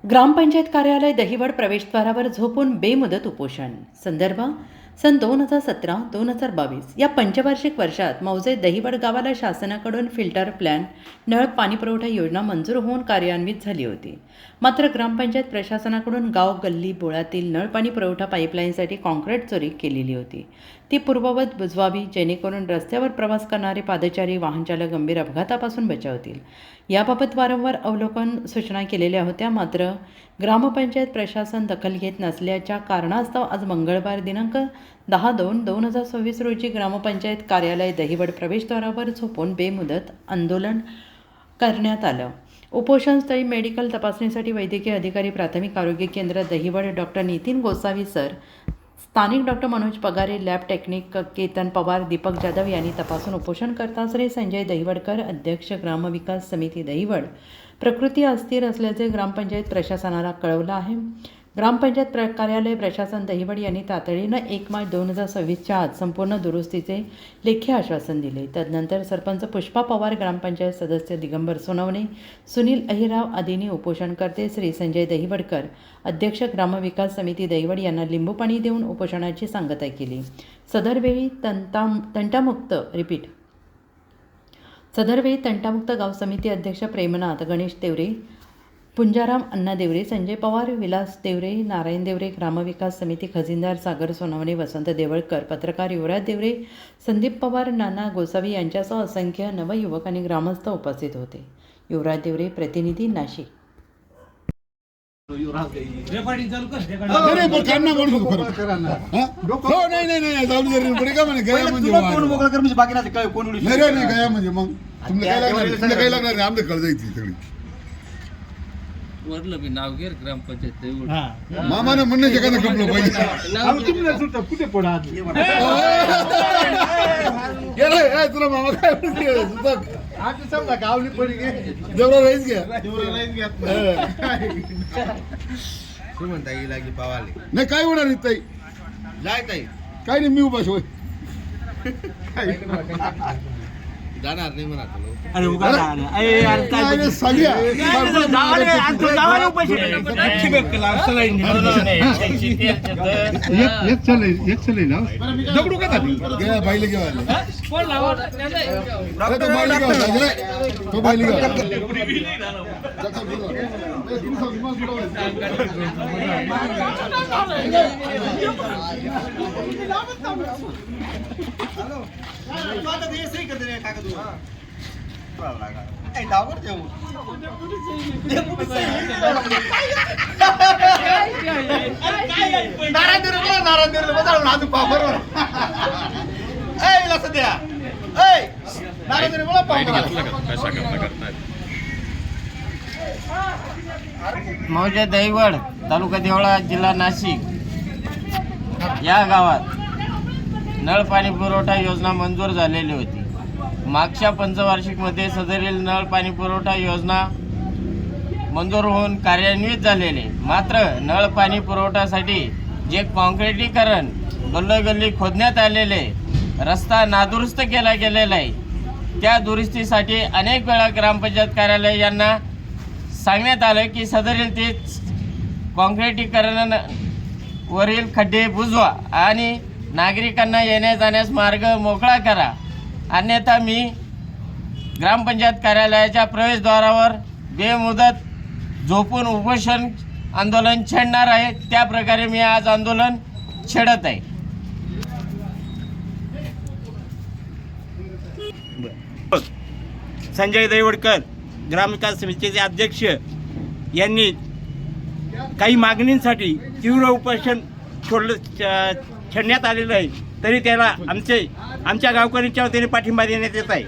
ग्रामपंचायत कार्यालय दहिवड प्रवेशद्वारावर झोपून बेमुदत उपोषण. संदर्भ सन 2017-2022 या पंचवार्षिक वर्षात मौजे दहिवड गावाला शासनाकडून फिल्टर प्लॅन नळ पाणीपुरवठा योजना मंजूर होऊन कार्यान्वित झाली होती. मात्र ग्रामपंचायत प्रशासनाकडून गाव गल्ली बोळातील नळ पाणी पुरवठा पाईपलाईनसाठी कॉन्क्रीट चोरी केलेली होती. ती पूर्ववत बुजवावी जेणेकरून रस्त्यावर प्रवास करणारे पादचारी वाहनचालक गंभीर अपघातापासून बचावतील. याबाबत वारंवार अवलोकन सूचना केलेल्या होत्या. मात्र ग्रामपंचायत प्रशासन दखल घेत नसल्याच्या कारणास्तव आज मंगळवार दिनांक 10/2/2026 रोजी ग्रामपंचायत कार्यालय दहिवड प्रवेशद्वारावर झोपून बेमुदत आंदोलन करण्यात आलं. उपोषणस्थळी मेडिकल तपासणीसाठी वैद्यकीय अधिकारी प्राथमिक आरोग्य केंद्र दहिवड डॉक्टर नितीन गोसावी सर, स्थानिक doctor Manoj Pagare, lab technique Ketan Pawar, Deepak Jadhav यांनी तपासून उपोषण करता श्री संजय दहिवडकर, अध्यक्ष ग्रामविकास समिती दहिवड, प्रकृती अस्थिर असल्याचे ग्रामपंचायत प्रशासनाला कळवलं आहे. ग्रामपंचायत कार्यालय प्रशासन दहिवड यांनी तातडीनं 1 मार्च 2026च्या आज संपूर्ण दुरुस्तीचे लेखी आश्वासन दिले. तदनंतर सरपंच पुष्पा पवार, ग्रामपंचायत सदस्य दिगंबर सोनवणे, सुनील अहिराव आदींनी उपोषणकर्ते श्री संजय दहिवडकर, अध्यक्ष ग्रामविकास समिती दहिवड यांना लिंबू पाणी देऊन उपोषणाची सांगता केली. सदरवेळी तंटामुक्त गाव समिती अध्यक्ष प्रेमनाथ गणेश देवरे, पुंजाराम अण्णा देवरे, संजय पवार, विलास देवरे, नारायण देवरे, ग्रामविकास समिती खजिनदार सागर सोनवणे, वसंत देवळकर, पत्रकार युवराज देवरे, संदीप पवार, नाना गोसावी यांच्यासह असंख्य नवयुवक आणि ग्रामस्थ उपस्थित होते. युवराज देवरे, प्रतिनिधी, नाशिक. वरलं मी नाव घेर ग्रामपंचायत मामाने म्हणणे जगाने कपलं पाहिजे. कुठे पडा तुला मामा काय समजा गावली पडी गे जेवढा राहीच घ्या म्हणता येईल की पावाले नाही काय होणार नाही ताई, जाय ताई काय नाही मी उपास होय जाणार नाही म्हणा तुला. अरे सालिया दगडू का बाईले घेऊन तो बाईले मौजे दहिवड, तालुका देवळा, जिल्हा नाशिक या गावात नळ पाणी पुरवठा योजना मंजूर झालेली होती. मागच्या पंचवार्षिकमध्ये सदरील नळ पाणी पुरवठा योजना मंजूर होऊन कार्यान्वित झालेले. मात्र नळ पाणी पुरवठ्यासाठी जे कॉन्क्रिटीकरण गल्लोगल्ली खोदण्यात आलेले, रस्ता नादुरुस्त केला गेलेला आहे, त्या दुरुस्तीसाठी अनेक वेळा ग्रामपंचायत कार्यालय यांना सांगण्यात आलं की सदरील ते कॉन्क्रिटीकरणावरील खड्डे बुजवा आणि नागरिकांना येण्या जाण्यास मार्ग मोकळा करा, अन्यथा मी ग्रामपंचायत कार्यालयाच्या प्रवेशद्वारावर बेमुदत झोपून उपोषण आंदोलन छेडणार आहे. त्या प्रकारे मी आज आंदोलन छेडत आहे. संजय दहिवडकर, ग्रामविकास समितीचे अध्यक्ष यांनी काही मागणींसाठी तीव्र उपोषण छेडण्यात आलेलं आहे. तरी त्याला आमच्या गावकऱ्यांच्या वतीने पाठिंबा देण्यात येत आहे.